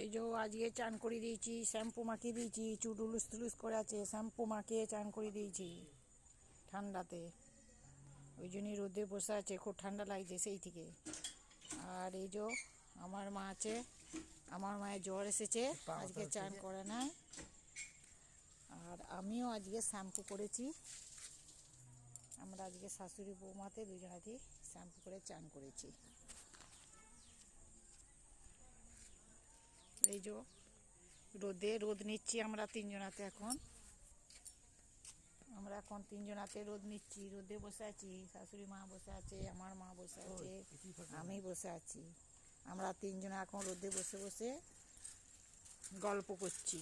এই যে আজকে চান করে দিয়েছি, শ্যাম্পু মাখিয়ে দিয়েছি, চুল উলুস তুলুস করে আছে, শ্যাম্পু মাখিয়ে চান করে দিয়েছি ঠান্ডাতে। ওই জন্যই রোদে বসে আছে, খুব ঠান্ডা লাগছে সেই থেকে। আর এই যে আমার মা আছে, আমার মায়ের জ্বর এসেছে, আজকে চান করে নাই। আর আমিও আজকে শ্যাম্পু করেছি। আমরা আজকে শাশুড়ি বৌমাতে দুজনাতেই শ্যাম্পু করে চান করেছি। এই যে রোদ নিচ্ছি আমরা তিনজনাতে আমরা এখন তিনজনাতে রোদ নিচ্ছি, রোদে বসে আছি। শাশুড়ি মা বসে আছে, আমার মা বসে আছে, আমি বসে আছি। আমরা তিনজনা এখন রোদে বসে বসে গল্প করছি।